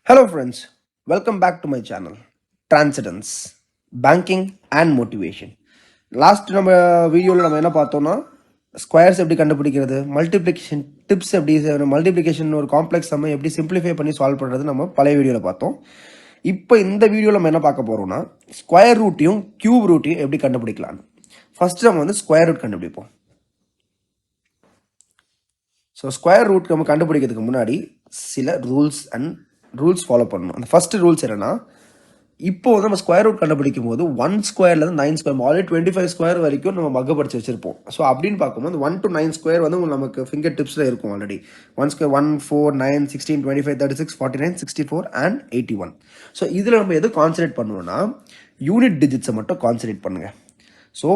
Hello friends, welcome back to my channel Transcendence Banking and Motivation. Last நம்ம வீடியோவில் நம்ம என்ன பார்த்தோம்னா ஸ்கொயர்ஸ் எப்படி கண்டுபிடிக்கிறது, மல்டிப்ளிகேஷன் டிப்ஸ் எப்படி, மல்டிப்ளிகேஷன் ஒரு காம்ப்ளெக்ஸ் நம்ம எப்படி சிம்பிளிஃபை பண்ணி சால்வ் பண்ணுறது நம்ம பழைய வீடியோவில் பார்த்தோம். இப்போ இந்த வீடியோவில் நம்ம என்ன பார்க்க போகிறோம்னா ஸ்கொயர் ரூட்டையும் கியூப் ரூட்டையும் எப்படி கண்டுபிடிக்கலாம். ஃபர்ஸ்ட் நம்ம வந்து ஸ்கொயர் ரூட் கண்டுபிடிப்போம். ஸோ ஸ்கொயர் ரூட் நம்ம கண்டுபிடிக்கிறதுக்கு முன்னாடி சில ரூல்ஸ் ஃபாலோ பண்ணணும். அந்த ஃபர்ஸ்ட் ரூல்ஸ் என்னன்னா, இப்போ வந்து நம்ம ஸ்கொயர் ரூட் கண்டுபிடிக்கும் போது 1 ஸ்கொயர்லேருந்து 9 ஸ்கொயர் ஆல்ரெடி 25 ஸ்கொயர் வரைக்கும் நம்ம மகப்படுத்தி வச்சிருப்போம். ஸோ அப்படின்னு பார்க்கும்போது 1 to 9 ஸ்கொயர் வந்து நமக்கு ஃபிங்கர் டிப்ஸில் இருக்கும். Already 1 square 1 4 9 16 25 36 49 64 and 81. ஸோ இதில் நம்ம எது கான்சன்ட்ரேட் பண்ணுவோம்னா யூனிட் டிஜிட்ஸை மட்டும் கான்சன்ட்ரேட் பண்ணுங்கள். ஸோ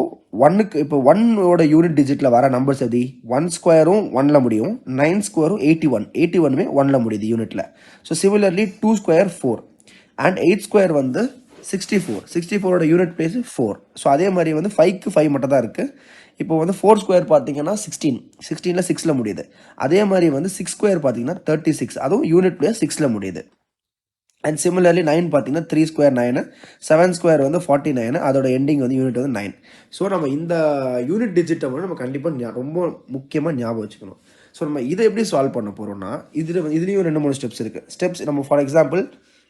ஒன்னுக்கு இப்போ 1ஓட யூனிட் டிஜிட்டில் வர நம்பர்ஸ் எது, 1 ஸ்கொயரும் 1ல் முடியும், 9 ஸ்கொயரும் 81 1ல் முடியுது யூனிட்டில். So similarly 2 square 4 and 8 square வந்து 64ஓட யூனிட் பிளேஸ் 4. ஸோ அதே மாதிரி வந்து 5க்கு 5 மட்டும் தான் இருக்குது. இப்போ வந்து 4 ஸ்கொயர் பார்த்தீங்கன்னா 16ல் 6ல் முடியுது. அதே மாதிரி வந்து 6 ஸ்கொயர் பார்த்தீங்கன்னா 36, அதுவும் யூனிட் பிளேஸ் 6ல் முடியுது. அண்ட் சிமிலர்லி 9 பார்த்தீங்கன்னா 3 ஸ்கொயர் 9, 7 ஸ்கொயர் வந்து 49, அதோட எண்டிங் வந்து யூனிட் வந்து 9. ஸோ நம்ம இந்த யூனிட் டிஜிட்டை வந்து நம்ம கண்டிப்பாக ரொம்ப முக்கியமாக ஞாபகம் வச்சுக்கணும். ஸோ நம்ம இதை எப்படி சால்வ் பண்ண போகிறோம்னா இதுலேயும் 2-3 ஸ்டெப்ஸ் இருக்குது. ஸ்டெப்ஸ் நம்ம ஃபார் எக்ஸாம்பிள்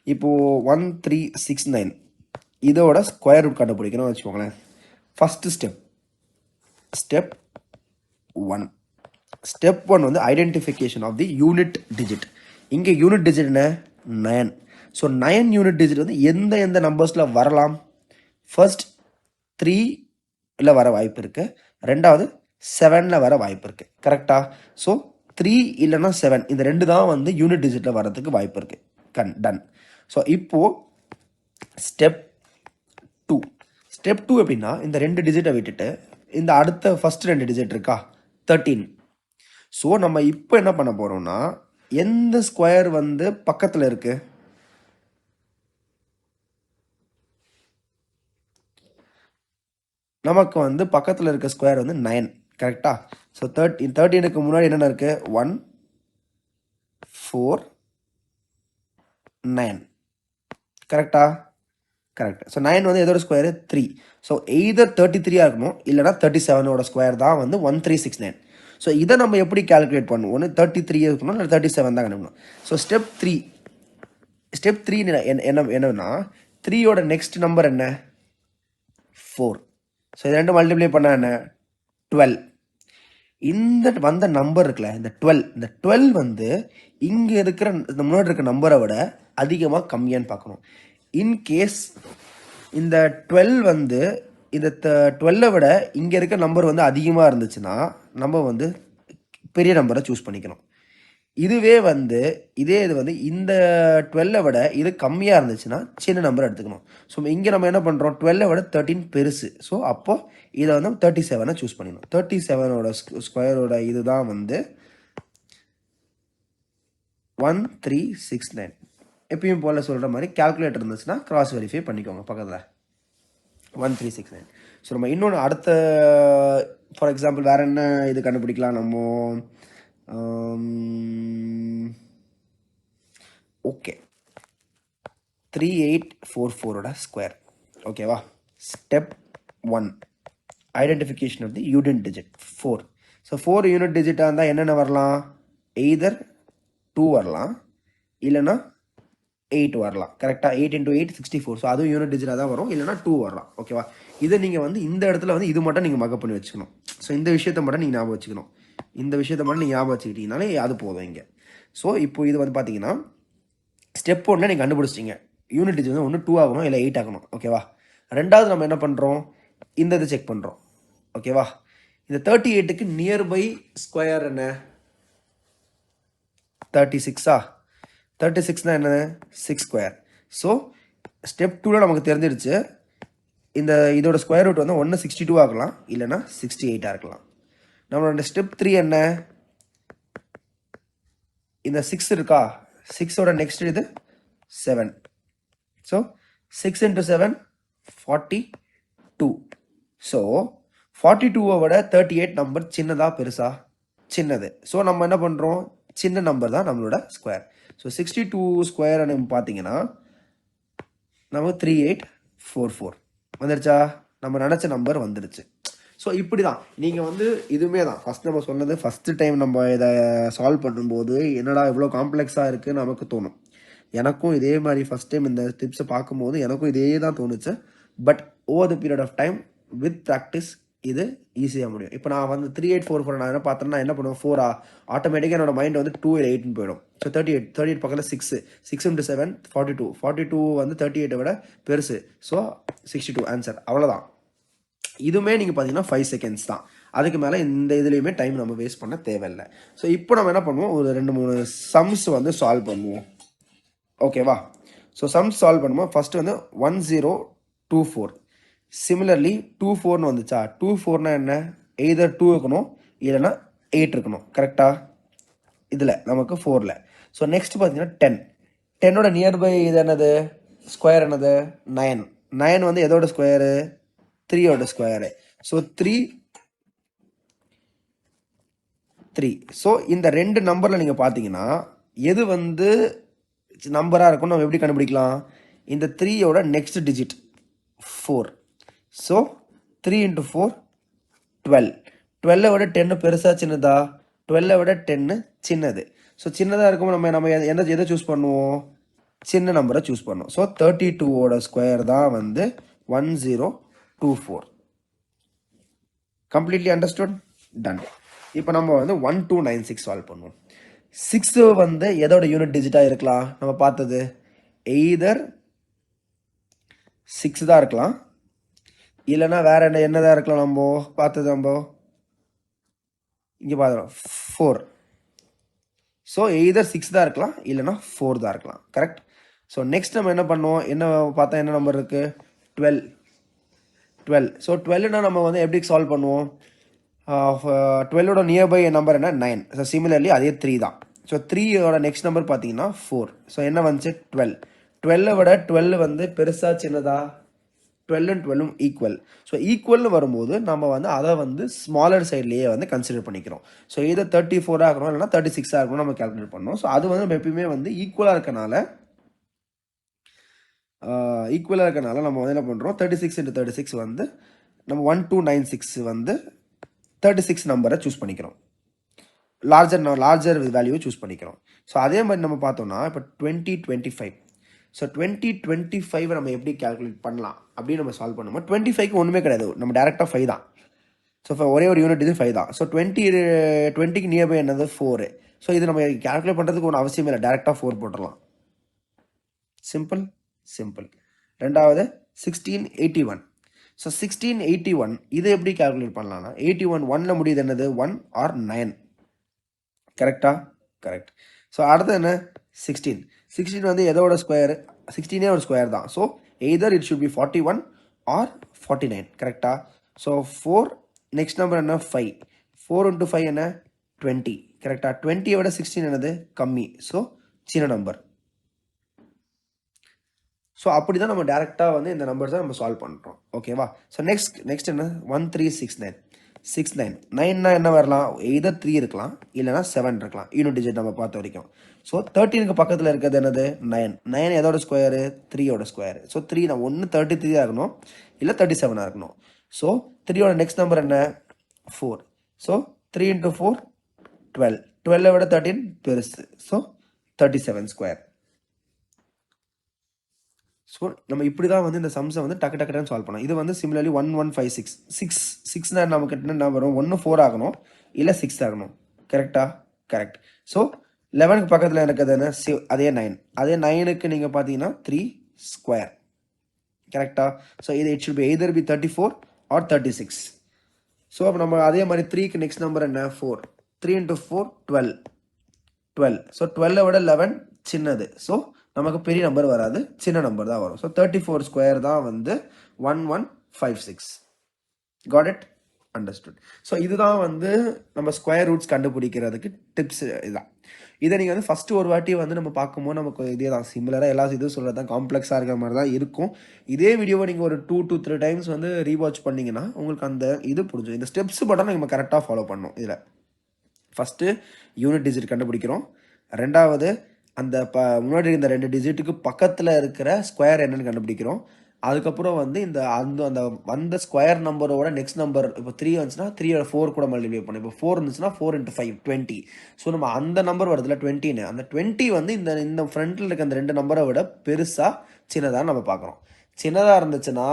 இப்போது 1 3 6 9 இதோட ஸ்கொயர் ரூட் கண்டுபிடிக்கணும் வச்சுக்கோங்களேன். ஃபஸ்ட்டு ஸ்டெப் 1 வந்து identification of the unit digit. இங்கே யூனிட் டிஜிட் என்ன, 9. ஸோ 9 யூனிட் டிஜிட் வந்து எந்த நம்பர்ஸில் வரலாம். ஃபர்ஸ்ட் 3ல் வர வாய்ப்பு இருக்குது, ரெண்டாவது 7ல் வர வாய்ப்பு இருக்குது. கரெக்டாக? ஸோ 3 இல்லைன்னா 7 இந்த ரெண்டு தான் வந்து யூனிட் டிஜிட்டில் வரதுக்கு வாய்ப்பு இருக்குது. டன். ஸோ இப்போது ஸ்டெப் 2 எப்படின்னா, இந்த 2 டிஜிட்டை விட்டுட்டு இந்த அடுத்த ஃபர்ஸ்ட் 2 டிஜிட் இருக்கா 13. ஸோ நம்ம இப்போ என்ன பண்ண போகிறோம்னா எந்த ஸ்கொயர் வந்து பக்கத்தில் இருக்குது, நமக்கு வந்து பக்கத்தில் இருக்க ஸ்கொயர் வந்து 9. கரெக்டா? ஸோ 13க்கு முன்னாடி என்னென்ன இருக்குது, 1 4 9. கரெக்டா? கரெக்ட். ஸோ 9 வந்து எதோட ஸ்கொயர் 3. ஸோ எய்தர் 33 இருக்கணும், இல்லைனா 37ஓட ஸ்கொயர் தான் வந்து 1369. ஸோ இதை நம்ம எப்படி கால்குலேட் பண்ணுவோம், ஒன்று 33 இருக்கணும் இல்லை 37 தான் கண்டுபிடிக்கணும். ஸோ ஸ்டெப் 3 என்னன்னா 3யோட நெக்ஸ்ட் நம்பர் என்ன, 4. ஸோ இது ரெண்டு மல்டிப்ளை பண்ணால் என்ன, 12. இந்த வந்த நம்பர் இருக்குல்ல, இந்த 12 வந்து இங்கே இருக்கிற இந்த முன்னாடி இருக்க நம்பரை விட அதிகமாக கம்மியான்னு பார்க்கணும். இன்கேஸ் இந்த 12 வந்து இந்த 12 விட இங்கே இருக்க நம்பர் வந்து அதிகமாக இருந்துச்சுன்னா நம்ம வந்து பெரிய நம்பரை சூஸ் பண்ணிக்கணும். இதுவே வந்து இது வந்து இந்த 12 விட இது கம்மியாக இருந்துச்சுன்னா சின்ன நம்பர் எடுத்துக்கணும். ஸோ இங்கே நம்ம என்ன பண்ணுறோம், 12 விட 13 பெருசு. ஸோ அப்போது இதை வந்து 37 சூஸ் பண்ணிக்கணும். 37ஓட ஸ்கொயரோட இதுதான் வந்து 1369. எப்பயும் போல் சொல்கிற மாதிரி கால்குலேட்டர் இருந்துச்சுன்னா கிராஸ் வெரிஃபை பண்ணிக்கோங்க பக்கத்தில் 1369. ஸோ நம்ம இன்னொன்று அடுத்த ஃபார் எக்ஸாம்பிள் வேறு என்ன இது கண்டுபிடிக்கலாம் நம்ம. ஓகே, 3844ஓட ஸ்கொயர். ஓகேவா? Step 1 identification of the unit digit 4. So 4 unit டிஜிட்டாக இருந்தால் என்னென்ன வரலாம், எய்தர் 2 வரலாம், இல்லைன்னா 8 வரலாம். கரெக்டாக? 8 × 8 64. ஸோ அதுவும் யூனிட் டிஜிட்டாக தான் வரும், இல்லைனா 2 வரலாம். ஓகேவா? இதை நீங்கள் வந்து இந்த இடத்துல வந்து இது மட்டும் நீங்கள் மக்கப் பண்ணி வச்சுக்கணும். ஸோ இந்த விஷயத்தை மட்டும் நீங்கள் ஞாபகம் வச்சுக்கணும். இந்த விஷயத்தை மட்டும் நீங்கள் ஞாபகம் வச்சுக்கிட்டீங்கனாலே அது போதும் இங்கே. ஸோ இப்போ இது வந்து பார்த்தீங்கன்னா ஸ்டெப் 1 நீங்கள் கண்டுபிடிச்சிட்டிங்க. யூனிட் டிஜிட் வந்து ஒன்று 2 ஆகணும், இல்லை 8 ஆகணும். ஓகேவா? ரெண்டாவது நம்ம என்ன பண்ணுறோம், இந்த இதை செக் பண்ணுறோம். ஓகேவா? இந்த 38க்கு நியர்பை ஸ்கொயர் என்ன, 36ஆ? 36னா என்ன, 6 ஸ்கொயர். ஸோ ஸ்டெப் 2ல் நமக்கு தெரிஞ்சிருச்சு இந்த இதோட ஸ்கொயர் ரூட் வந்து 1 62 ஆகலாம், இல்லைனா 68 இருக்கலாம். நம்மளோட ஸ்டெப் 3 என்ன, இந்த 6 இருக்கா, 6ஓட நெக்ஸ்ட் இது 7. ஸோ 6 × 7 42. ஸோ 42வை விட 38 நம்பர் சின்னதா பெருசா, சின்னது. ஸோ நம்ம என்ன பண்ணுறோம், சின்ன நம்பர் தான் நம்மளோட ஸ்கொயர். ஸோ 62 ஸ்கொயர் நம்ம பார்த்தீங்கன்னா நமக்கு 3844 வந்துருச்சா? நம்ம நினச்ச நம்பர் வந்துருச்சு. ஸோ இப்படி தான் நீங்கள் வந்து இதுவுமே தான் ஃபஸ்ட் நம்ம சொன்னது, ஃபஸ்ட்டு டைம் நம்ம இதை சால்வ் பண்ணும்போது என்னடா இவ்வளோ காம்ப்ளெக்ஸாக இருக்குதுன்னு நமக்கு தோணும். எனக்கும் இதே மாதிரி ஃபஸ்ட் டைம் இந்த டிப்ஸை பார்க்கும்போது எனக்கும் இதே தான் தோணுச்சு. But over the period of time with practice இது ஈஸியாக முடியும். இப்போ நான் வந்து 3844 நான் என்ன பார்த்தேன்னா என்ன பண்ணுவேன், 4 ஆட்டோமேட்டிக்காக என்னோட மைண்ட் வந்து 2 8ன்னு போயிடும். ஸோ 38 பக்கத்தில் 6 இன்ட்டு 7 42 வந்து 38 விட பெருசு. ஸோ 62 ஆன்சர், அவ்வளோதான். இதுவுமே நீங்கள் பார்த்தீங்கன்னா 5 செகண்ட்ஸ் தான். அதுக்கு மேலே இந்த இதுலேயுமே டைம் நம்ம வேஸ்ட் பண்ண தேவையில்லை. ஸோ இப்போ நம்ம என்ன பண்ணுவோம், ஒரு 2-3 சம்ஸ் வந்து சால்வ் பண்ணுவோம். ஓகேவா? ஸோ சம்ஸ் சால்வ் பண்ணுவோம். ஃபஸ்ட்டு வந்து 1024. சிமிலர்லி 24ன்னு வந்துச்சா? 24னா என்ன? எய்தர் 2 இருக்கணும் இல்லைன்னா 8 இருக்கணும். கரெக்டாக? இதில் நமக்கு 4ல். ஸோ நெக்ஸ்ட் பார்த்தீங்கன்னா 10. 10ஓட நியர்பை இது என்னது? ஸ்கொயர் என்னது? 9. 9 வந்து எதோட ஸ்கொயரு? 3ஓட ஸ்கொயரு. ஸோ 3. ஸோ இந்த 2 நம்பரில் நீங்கள் பார்த்தீங்கன்னா எது வந்து நம்பராக இருக்கும் நம்ம எப்படி கண்டுபிடிக்கலாம்? இந்த 3யோட நெக்ஸ்ட் டிஜிட் 4. ஸோ 3 × 4 12. 12 விட 10 பெருசாக சின்னதா? 12 விட 10 சின்னது. ஸோ சின்னதாக இருக்கும் நம்ம எதை சூஸ் பண்ணுவோம்? சின்ன நம்பரை சூஸ் பண்ணுவோம். ஸோ 32ஓட ஸ்கொயர் தான் வந்து 1024. Completely understood? டன். இப்போ நம்ம வந்து 1296 சால்வ் பண்ணுவோம். 6 வந்து எதோட யூனிட் டிஜிட்டாக இருக்கலாம்? நம்ம பார்த்தது எய்தர் 6 தான் இருக்கலாம், இல்லைன்னா வேற என்னதான் இருக்கலாம்? நம்ம பார்த்தது இங்கே பார்த்துறோம் 4. ஸோ எய்தர் 6 தான் இருக்கலாம் இல்லைன்னா 4 தான் இருக்கலாம். கரெக்ட்? ஸோ நெக்ஸ்ட் நம்ம என்ன பண்ணுவோம், என்ன பார்த்தா என்ன நம்பர் இருக்குது? 12. ஸோ 12னா நம்ம வந்து எப்படி சால்வ் பண்ணுவோம்? 12ஓட நியர்பை நம்பர் என்ன? 9. ஸோ சிமிலர்லி அதே 3 தான். ஸோ 3ஓட நெக்ஸ்ட் நம்பர் பார்த்தீங்கன்னா 4. ஸோ என்ன வந்துச்சு? 12. 12 விட 12 வந்து பெருசாக சின்னதா? 12 and 12 ஈக்குவல். ஸோ ஈக்குவல்னு வரும்போது நம்ம வந்து அதை வந்து ஸ்மாலர் சைட்லேயே வந்து கன்சிடர் பண்ணிக்கிறோம். ஸோ இதை 34 இருக்கணும் இல்லைனா 36 இருக்கணும் நம்ம கேல்குலேட் பண்ணோம். ஸோ அது வந்து நம்ம எப்பயுமே வந்து ஈக்குவலாக இருக்கனால நம்ம வந்து என்ன பண்ணுறோம், 36 × 36 வந்து நம்ம 1296 வந்து 36 நம்பரை சூஸ் பண்ணிக்கிறோம். லார்ஜர் வேல்யூவை சூஸ் பண்ணிக்கிறோம். ஸோ அதே மாதிரி நம்ம பார்த்தோம்னா இப்போ 2025. ஸோ 2025 நம்ம எப்படி கேல்குலேட் பண்ணலாம் அப்படின்னு நம்ம சால்வ் பண்ணுவோம். 25க்கு ஒன்றுமே கிடையாது, நம்ம டேரெக்டாக 5 தான். ஸோ ஒரே ஒரு யூனிட் இது 5 தான். ஸோ 20க்கு நியர்பை என்னது? 4. ஸோ இது நம்ம கேல்குலேட் பண்ணுறதுக்கு ஒன்றும் அவசியம் இல்லை, டேரெக்டாக 4 போட்டுடலாம். சிம்பிள். ரெண்டாவது 1681. ஸோ 1681 இதை எப்படி கேல்குலேட் பண்ணலாம்னா 81 1ல் முடியுது என்னது? 1 or 9. கரெக்டா? கரெக்ட். ஸோ அடுத்து என்ன? 16 வந்து எதோட ஸ்கொயர்? 16 ஒரு ஸ்கொயர் தான். So either it should B 41 or 49. கரெக்டா? ஸோ 4 நெக்ஸ்ட் நம்பர் என்ன? 5. 4 × 5 என்ன? 20. கரெக்டா? 20 விட 16 என்னது? கம்மி. ஸோ சின்ன நம்பர். ஸோ அப்படி தான் நம்ம டேரெக்டாக வந்து இந்த நம்பர்ஸை நம்ம சால்வ் பண்ணுறோம். ஓகேவா? ஸோ நெக்ஸ்ட் என்ன? 1369. 69 9னா என்ன வரலாம்? எய்தர் 3 இருக்கலாம் இல்லைனா 7 இருக்கலாம், யூனிட் டிஜிட் நம்ம பார்த்த வரைக்கும். ஸோ 13க்கு பக்கத்தில் இருக்கிறது என்னது? 9. 9 எதோட ஸ்கொயரு? 3யோட ஸ்கொயர். ஸோ 3 நான் ஒன்று 33 இருக்கணும் இல்லை 37 இருக்கணும். ஸோ 3யோட நெக்ஸ்ட் நம்பர் என்ன? 4. ஸோ 3 × 4 12. 12 விட 13 பெருசு. So 37 square. ஸோ நம்ம இப்படி தான் வந்து இந்த சம்ஸை வந்து டக்குன்னு சால்வ் பண்ணோம். இது வந்து சிமிலர்லி 1156. 6னா நமக்கு என்ன வரும்? 1 4 ஆகணும் இல்லை 6 ஆகணும். கரெக்டா? கரெக்ட். ஸோ 11க்கு பக்கத்தில் இருக்கிறது என்ன? அதே 9. அதே 9க்கு நீங்கள் பார்த்தீங்கன்னா 3 ஸ்கொயர். கரெக்டா? ஸோ இது it should be either be 34 or 36. So அப்போ நம்ம அதே மாதிரி 3க்கு நெக்ஸ்ட் நம்பர் என்ன? 4. 3 × 4 12. ஸோ 12 விட 11 சின்னது. ஸோ நமக்கு பெரிய நம்பர் வராது, சின்ன நம்பர் தான் வரும். ஸோ 34 ஸ்கொயர் தான் வந்து 1156. Got it? அண்டர்ஸ்டுட். ஸோ இதுதான் வந்து நம்ம ஸ்கொயர் ரூட்ஸ் கண்டுபிடிக்கிறதுக்கு டிப்ஸ். இதுதான். இதை நீங்கள் வந்து ஃபஸ்ட்டு ஒரு வாட்டி வந்து நம்ம பார்க்கும்போது நமக்கு இதே தான் சிமிலராக எல்லா இதுவும் சொல்கிறது தான், காம்ப்ளெக்ஸாக இருக்கிற மாதிரி தான் இருக்கும். இதே வீடியோவை நீங்கள் ஒரு 2 to 3 டைம்ஸ் வந்து ரீவாட்ச் பண்ணிங்கன்னா உங்களுக்கு அந்த இது புரிஞ்சும். இந்த ஸ்டெப்ஸ் மட்டும் நம்ம கரெக்டாக ஃபாலோ பண்ணணும். இதில் ஃபஸ்ட்டு யூனிட் டிஜிட் கண்டுபிடிக்கிறோம். ரெண்டாவது அந்த முன்னாடி இந்த 2 டிஜிட்டுக்கு பக்கத்தில் இருக்கிற ஸ்கொயர் என்னன்னு கண்டுபிடிக்கிறோம். அதுக்கப்புறம் வந்து இந்த அந்த அந்த வந்த ஸ்கொயர் நம்பரோட நெக்ஸ்ட் நம்பர் இப்போ 3 வந்துச்சுன்னா 3 4 கூட மல்டிப்ளை பண்ணும். இப்போ 4 இருந்துச்சுன்னா 4 × 5 20. ஸோ நம்ம அந்த நம்பர் வருதுல 20ன்னு, அந்த 20 வந்து இந்த இந்த ஃப்ரண்ட்டில் இருக்க அந்த 2 நம்பரை விட பெருசாக சின்னதாக நம்ம பார்க்குறோம். சின்னதாக இருந்துச்சுன்னா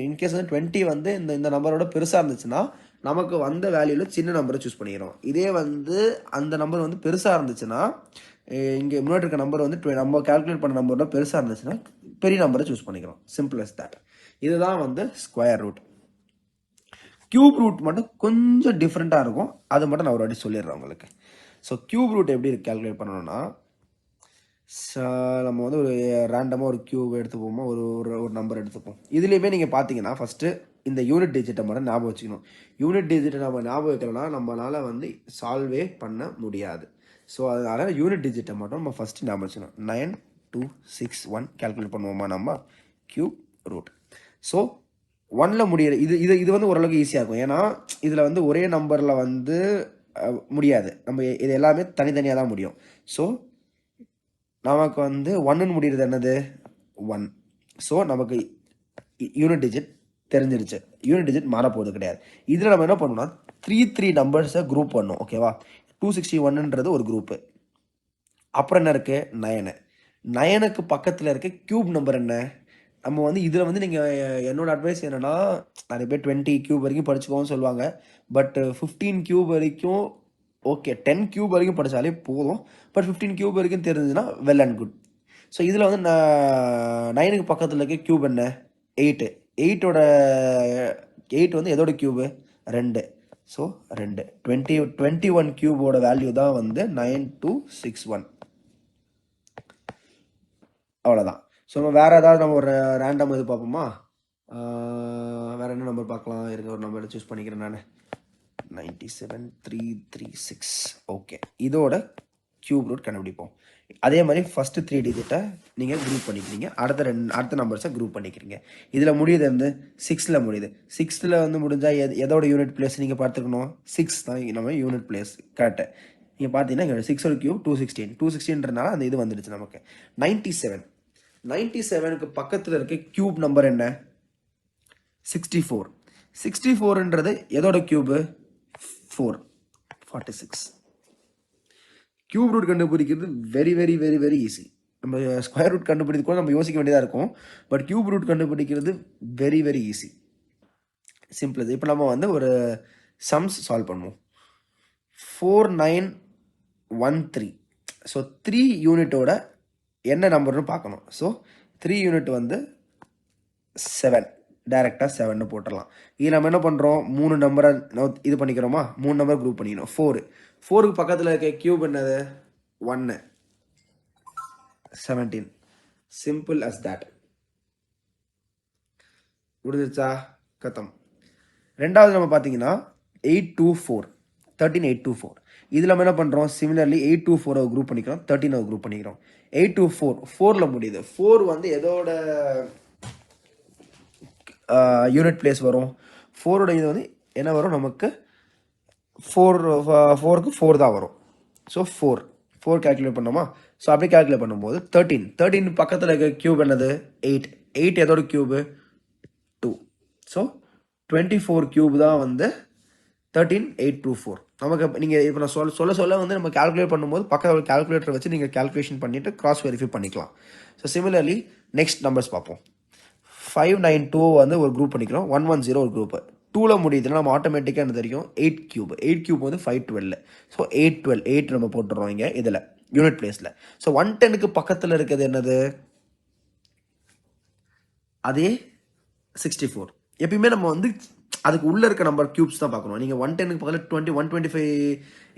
இன்கேஸ் வந்து 20 வந்து இந்த இந்த நம்பரோட பெருசாக இருந்துச்சுன்னா நமக்கு வந்த வேல்யூவில் சின்ன நம்பரை சூஸ் பண்ணிக்கிறோம். இதே வந்து அந்த நம்பர் வந்து பெருசாக இருந்துச்சுன்னா இங்கே முன்னாடி இருக்க நம்பர் வந்து நம்ம கால்குலேட் பண்ண நம்பரோட பெருசாக இருந்துச்சுன்னா பெரிய நம்பரை சூஸ் பண்ணிக்கிறோம். Simple as that. இதுதான் வந்து ஸ்கொயர் ரூட். கியூப் ரூட் மட்டும் கொஞ்சம் டிஃப்ரெண்ட்டாக இருக்கும். அது மட்டும் நான் ஒரு வாட்டி சொல்லிடுறேன் உங்களுக்கு. ஸோ கியூப் ரூட் எப்படி கால்குலேட் பண்ணணும்னா நம்ம வந்து ஒரு ரேண்டமாக ஒரு கியூப் எடுத்துப்போமா, ஒரு ஒரு நம்பர் எடுத்துப்போம். இதுலேயுமே நீங்கள் பார்த்தீங்கன்னா ஃபஸ்ட்டு இந்த யூனிட் டிஜிட்டை மட்டும் ஞாபகம் வச்சுக்கணும். யூனிட் டிஜிட்டை நம்ம ஞாபகம் வைக்கலன்னா நம்மளால் வந்து சால்வே பண்ண முடியாது. ஸோ அதனால் யூனிட் டிஜிட்டை மட்டும் நம்ம ஃபஸ்ட்டு ஞாபகம் வச்சுக்கணும். 9261 கால்குலேட் பண்ணுவோமா நம்ம கியூப் ரூட். ஸோ 1ல் முடியிற இது வந்து ஓரளவுக்கு ஈஸியாக இருக்கும். ஏன்னா இதில் வந்து ஒரே நம்பரில் வந்து முடியாது. நம்ம இது எல்லாமே தனித்தனியாக தான் முடியும். ஸோ நமக்கு வந்து 1ன்னு முடிகிறது என்னது 1. ஸோ நமக்கு யூனிட் டிஜிட் தெரிஞ்சிருச்சு. யூனிட் டிஜிட் மாறப்போகுது கிடையாது. இதில் நம்ம என்ன பண்ணணும்னா 3 நம்பர்ஸை குரூப் பண்ணணும். ஓகேவா? 261ன்றது ஒரு குரூப்பு. அப்புறம் என்ன இருக்குது 9. 9க்கு பக்கத்தில் இருக்க கியூப் நம்பர் என்ன? நம்ம வந்து இதில் வந்து நீங்கள் என்னோட அட்வைஸ் என்னென்னா, நிறைய பேர் 20 கியூப் வரைக்கும் படிச்சுக்கோன்னு சொல்லுவாங்க. பட் 15 கியூப் வரைக்கும் ஓகே, 10 கியூப் வரைக்கும் படித்தாலே போதும். பட் 15 கியூப் வரைக்கும் தெரிஞ்சுன்னா வெல் அண்ட் குட். ஸோ இதில் வந்து 9க்கு பக்கத்தில் இருக்க கியூப் என்ன 8. 8 வந்து எதோட கியூபு 2. ஸோ 2 21 கியூபோட வேல்யூ தான் வந்து 9261. அவ்வளோதான். ஸோ நம்ம வேறு ஏதாவது நம்ம ஒரு ரேண்டம் இது பார்ப்போமா? வேறு என்ன நம்பர் பார்க்கலாம்? இருக்க ஒரு நம்பர் சூஸ் பண்ணிக்கிறேன் நான். 97336. ஓகே, இதோட கியூப் ரூட் கண்டுபிடிப்போம். அதே மாதிரி ஃபஸ்ட்டு 3 டிஜிட்டை நீங்கள் குரூப் பண்ணிக்கிறீங்க. அடுத்த நம்பர்ஸை குரூப் பண்ணிக்கிறீங்க. இதில் முடியுது வந்து 6ல் முடியுது. 6ல் வந்து முடிஞ்சால் எதோட யூனிட் பிளேஸ் நீங்கள் பார்த்துக்கணும்? 6 தான் நம்ம யூனிட் பிளேஸ். கரெக்டு. நீங்கள் பார்த்தீங்கன்னா 6 கியூப் 216. 216ன்றனால அந்த இது வந்துடுச்சு நமக்கு. 97. 97க்கு பக்கத்தில் இருக்க கியூப் நம்பர் என்ன 64. 64ன்றது எதோட கியூபு 4. 46. கியூப் ரூட் கண்டுபிடிக்கிறது very very very very easy. நம்ம ஸ்கொயர் ரூட் கண்டுபிடிக்கிறது கூட நம்ம யோசிக்க வேண்டியதாக இருக்கும். பட் கியூப் ரூட் கண்டுபிடிக்கிறது வெரி வெரி ஈஸி. சிம்பிள். இப்போ நம்ம வந்து ஒரு சம்ஸ் சால்வ் பண்ணுவோம். 4913. ஸோ 3 யூனிட்டோட என்ன நம்பர்னு பார்க்கணும். ஸோ 3 யூனிட் வந்து 7. டைரெக்டாக 7ன்னு போட்டுடலாம். இது நம்ம என்ன பண்ணுறோம், 3 நம்பரை இது பண்ணிக்கிறோமா, 3 நம்பர் குரூப் பண்ணிக்கணும். 4க்கு பக்கத்தில் இருக்க கியூப் என்னது 1. 17. Simple as that. முடிஞ்சிச்சா? கத்தம். ரெண்டாவது நம்ம பார்த்தீங்கன்னா 824. 13824. இதில் நம்ம என்ன பண்ணுறோம், சிமிலர்லி 824 குரூப் பண்ணிக்கிறோம், 13 குரூப் பண்ணிக்கிறோம். 824 4ல் முடியுது. 4 வந்து எதோட யூனிட் பிளேஸ் வரும்? 4ஓட இது வந்து என்ன வரும் நமக்கு 4க்கு 4 தான் வரும். ஸோ 4 கால்குலேட் பண்ணோமா? ஸோ அப்படி கால்குலேட் பண்ணும்போது 13 பக்கத்தில் இருக்க கியூப் என்னது 8 எதோட கியூபு 2. ஸோ 24 கியூப் தான் வந்து 13824. நமக்கு நீங்கள் இப்போ நான் சொல்ல வந்து நம்ம கால்குலேட் பண்ணும்போது பக்கத்தில் கால்குலேட்டர் வச்சு நீங்கள் கால்குலேஷன் பண்ணிவிட்டு கிராஸ் வெரிஃபை பண்ணிக்கலாம். ஸோ சிமிலர்லி நெக்ஸ்ட் நம்பர்ஸ் பார்ப்போம். 592 வந்து ஒரு குரூப் பண்ணிக்கிறோம். 110 ஒரு குரூப்பு. 2ல் முடியுதுன்னா நம்ம ஆட்டோமேட்டிக்காக என்ன தெரியும் 8 கியூப் வந்து 512. ஸோ 8 நம்ம போட்டுறோம் இங்கே இதில் யூனிட் பிளேஸில். ஸோ 110க்கு பக்கத்தில் இருக்கிறது என்னது அதே 64. எப்பயுமே நம்ம வந்து அதுக்கு உள்ளே இருக்க நம்பர் கியூப்ஸ் தான் பார்க்கணும். நீங்கள் 110க்கு பக்கத்தில் 125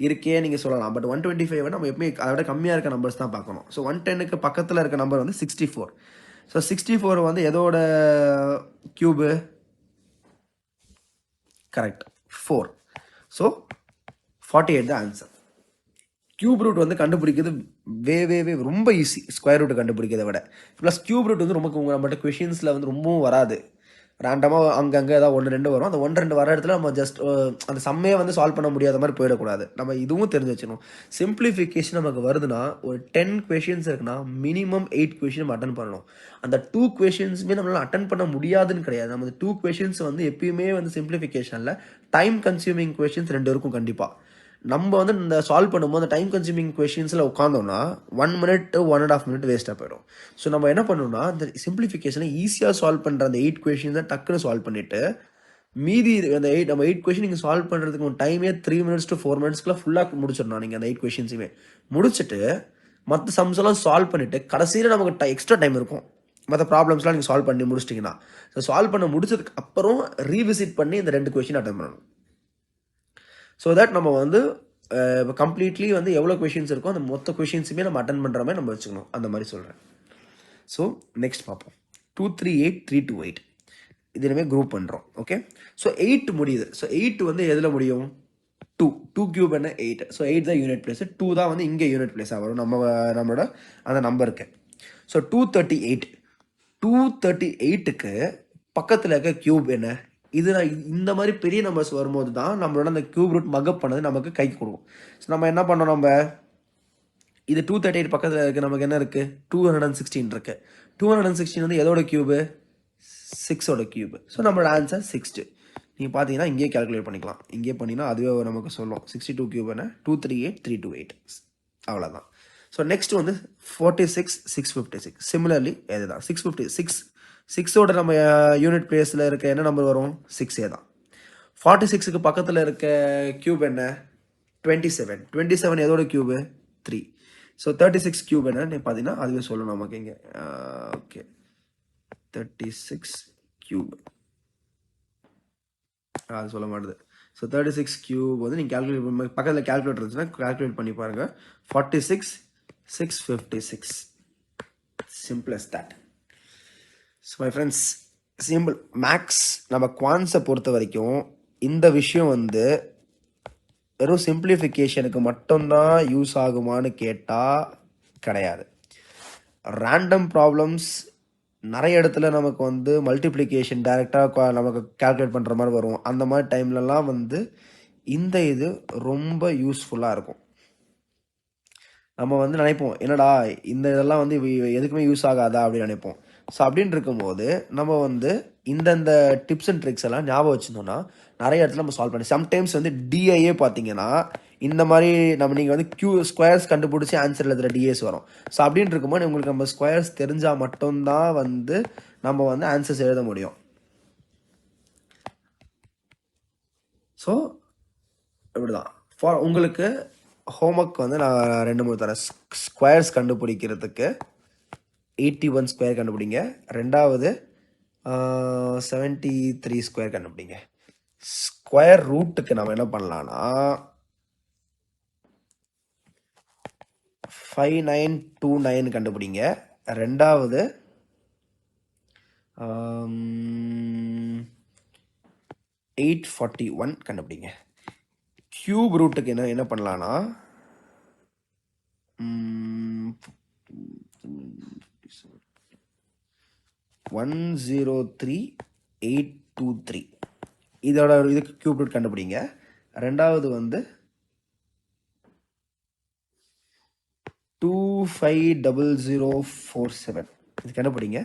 இருக்கே நீங்கள் சொல்லலாம். பட் 125 நம்ம எப்பவுமே அதை விட கம்மியாக இருக்க நம்பர்ஸ் தான் பார்க்கணும். ஸோ 110க்கு பக்கத்தில் இருக்க நம்பர் வந்து 64. ஸோ 64 வந்து எதோட கியூபு கரெக்ட் 4. ஸோ 48 தான் ஆன்சர். கியூப் ரூட் வந்து கண்டுபிடிக்கிறது வே ரொம்ப ஈஸி ஸ்கொயர் ரூட் கண்டுபிடிக்கிறத விட. ப்ளஸ் கியூப் ரூட் வந்து ரொம்ப நம்மகிட்ட கொஷின்ஸில் வந்து ரொம்பவும் வராது. ரேண்டமாக அங்கங்கே ஏதாவது 1 2 வரும். அந்த 1 2 வர இடத்துல நம்ம ஜஸ்ட் அந்த சம்மையை வந்து சால்வ் பண்ண முடியாத மாதிரி போயிடக்கூடாது. நம்ம இதுவும் தெரிஞ்சு வச்சுக்கணும். சிம்பிளிஃபிகேஷன் நமக்கு வருதுன்னா ஒரு 10 கொஷின்ஸ் இருக்குன்னா மினிமம் 8 கொஷின் நம்ம அட்டன் பண்ணணும். அந்த 2 கொஷின்ஸுமே நம்மளால் அட்டன் பண்ண முடியாதுன்னு கிடையாது. நம்ம 2 கொஷின்ஸ் வந்து எப்பயுமே வந்து சிம்பிளிஃபிகேஷனில் டைம் கன்சியூமிங் கொஷின்ஸ் 2 இருக்கும் கண்டிப்பாக. நம்ம வந்து இந்த சால்வ் பண்ணும்போது அந்த time consuming கொஷின்ஸில் உட்காந்தோம்னா 1 minute to 1.5 minute வேஸ்ட்டாக போயிடும். ஸோ நம்ம என்ன பண்ணணும்னா இந்த சிம்பிளிஃபிகேஷனை ஈஸியாக சால்வ் பண்ணுற அந்த 8 கொஷின்ஸை டக்குன்னு சால்வ் பண்ணிவிட்டு மீதி அந்த நம்ம 8 கொஷின் நீங்கள் சால்வ் பண்ணுறதுக்கு டைமே 3 minutes to 4 minutesக்குள்ள ஃபுல்லாக முடிச்சிடணும். நீங்கள் அந்த 8 கொஷின்ஸுமே முடிச்சுட்டு மற்ற சம்ஸ் எல்லாம் சால்வ் பண்ணிவிட்டு கடைசியில் நமக்கு எக்ஸ்ட்ரா டைம் இருக்கும். மற்ற ப்ராப்ளம்ஸ்லாம் நீங்கள் சால்வ் பண்ணி முடிச்சிட்டிங்கன்னா ஸோ சால்வ் பண்ண முடிச்சதுக்கு அப்புறம் ரீவிசிட் பண்ணி இந்த 2 கொஷின் அட்டன் பண்ணணும். ஸோ தட் நம்ம வந்து கம்ப்ளீட்லி வந்து எவ்வளோ கொஷின்ஸ் இருக்கோ அந்த மொத்த கொஷின்ஸுமே நம்ம அட்டன் பண்ணுற மாதிரி நம்ம வச்சுக்கணும். அந்த மாதிரி சொல்கிறேன். ஸோ நெக்ஸ்ட் பார்ப்போம். 2 3 8 3 2 8 இது இனிமேல் குரூப் பண்ணுறோம். ஓகே, ஸோ 8 முடியுது. ஸோ 8 வந்து எதில் முடியும்? 2 கியூப் என்ன 8. ஸோ 8 தான் யூனிட் பிளேஸ். 2 தான் வந்து இங்கே யூனிட் பிளேஸாக வரும் நம்மளோட அந்த நம்பருக்கு. ஸோ 238க்கு பக்கத்தில் இருக்க கியூப் என்ன? இது இந்த மாதிரி பெரிய நம்பர்ஸ் வரும்போது தான் நம்மளோட அந்த கியூப் ரூட் மக்கப் பண்ணது நமக்கு கைக்கு கொடுக்கும். ஸோ நம்ம என்ன பண்ணோம், நம்ம இது 238 பக்கத்தில் இருக்குது. நமக்கு என்ன இருக்குது? 216 இருக்குது. 216 வந்து எதோட கியூபு? 6ஓட கியூபு. ஸோ நம்மளோட ஆன்சர் 60. நீங்கள் பார்த்தீங்கன்னா இங்கேயே கேல்குலேட் பண்ணிக்கலாம். இங்கே பண்ணிங்கன்னா அதுவே நமக்கு சொல்லும் 62 கியூப் என்ன 238 328. அவ்வளோதான். ஸோ நெக்ஸ்ட் வந்து 46 656. சிமிலர்லி இதுதான் 656. 6ஓட நம்ம யூனிட் பிளேஸில் இருக்க என்ன நம்பர் வரும்? 6A தான். 46க்கு பக்கத்தில் இருக்க கியூப் என்ன? 27. 27 எதோட கியூபு? 3. ஸோ 36 கியூப் என்னன்னு பார்த்தீங்கன்னா அதுவே சொல்லணும் நமக்கு இங்கே. ஓகே, 36 கியூப் அது சொல்ல மாட்டுது. ஸோ 36 கியூப் வந்து நீங்கள் கேல்குலேட் பண்ணி பக்கத்தில் கேல்குலேட்டர் இருந்துச்சுன்னா கேல்குலேட் பண்ணி பாருங்கள். 46 656. Simple as that. So my friends, simple makes நம்ம குவான்ஸை பொறுத்த வரைக்கும் இந்த விஷயம் வந்து வெறும் சிம்பிளிஃபிகேஷனுக்கு மட்டும்தான் யூஸ் ஆகுமான்னு கேட்டால் கிடையாது. ரேண்டம் ப்ராப்ளம்ஸ் நிறைய இடத்துல நமக்கு வந்து மல்டிப்ளிகேஷன் டைரெக்டாக நமக்கு கேல்குலேட் பண்ணுற மாதிரி வரும். அந்த மாதிரி டைம்லலாம் வந்து இந்த இது ரொம்ப யூஸ்ஃபுல்லாக இருக்கும். நம்ம வந்து நினைப்போம் என்னடா இந்த இதெல்லாம் வந்து எதுக்குமே யூஸ் ஆகாதா அப்படின்னு நினைப்போம். ஸோ அப்படின்னு இருக்கும்போது நம்ம வந்து இந்தந்த டிப்ஸ் அண்ட் ட்ரிக்ஸ் எல்லாம் ஞாபகம் வச்சுருந்தோம்னா நிறைய இடத்துல நம்ம சால்வ் பண்ணி சம்டைம்ஸ் வந்து டிஐயே பார்த்தீங்கன்னா இந்த மாதிரி நீங்கள் வந்து ஸ்கொயர்ஸ் கண்டுபிடிச்சி ஆன்சர் எழுதுகிற டிஏஸ் வரும். ஸோ அப்படின்னு இருக்கும்போது உங்களுக்கு நம்ம ஸ்கொயர்ஸ் தெரிஞ்சால் மட்டும்தான் வந்து நம்ம வந்து ஆன்சர்ஸ் எழுத முடியும். ஸோ இப்படிதான் உங்களுக்கு ஹோம்ஒர்க் வந்து நான் 2 3 தரேன். ஸ்கொயர்ஸ் கண்டுபிடிக்கிறதுக்கு 81 ஸ்கொயர் கண்டுபிடிங்க. ரெண்டாவது 73 ஸ்கொயர் கண்டுபிடிங்க. ஸ்கொயர் ரூட்டுக்கு நம்ம என்ன பண்ணலான்னா 5929 கண்டுபிடிங்க. ரெண்டாவது 841 கண்டுபிடிங்க. கியூப் ரூட்டுக்கு என்ன பண்ணலான்னா 103823 இதோட இதுக்கு கியூப் ரூட் கண்டுபிடிங்க. ரெண்டாவது வந்து 250047 இது கண்டுபிடிங்க.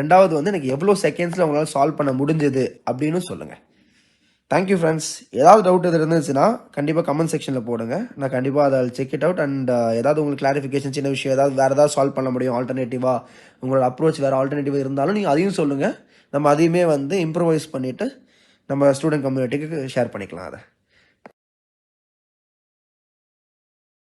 ரெண்டாவது வந்து எனக்கு எவ்வளோ செகண்ட்ஸில் உங்களால் சால்வ் பண்ண முடிஞ்சது அப்படின்னு சொல்லுங்கள். Thank you friends. ஏதாவது டவுட் எது இருந்துச்சுன்னா கண்டிப்பாக கமெண்ட் செக்ஷனில் போடுங்க. நான் கண்டிப்பாக அதை செக் இட் அவுட். அண்ட் ஏதாவது உங்களுக்கு கிளாரிஃபிகேஷன் சின்ன விஷயம் வேறு ஏதாவது சால்வ் பண்ண முடியும் ஆல்டர்னேட்டிவாக உங்களோட அப்ரோச் வேறு ஆல்டர்னேட்டிவாக இருந்தாலும் நீங்கள் அதையும் சொல்லுங்கள். நம்ம அதையுமே வந்து இம்ப்ரூவைஸ் பண்ணிவிட்டு நம்ம ஸ்டூடெண்ட் கம்யூனிட்டிக்கு ஷேர் பண்ணிக்கலாம் அதை.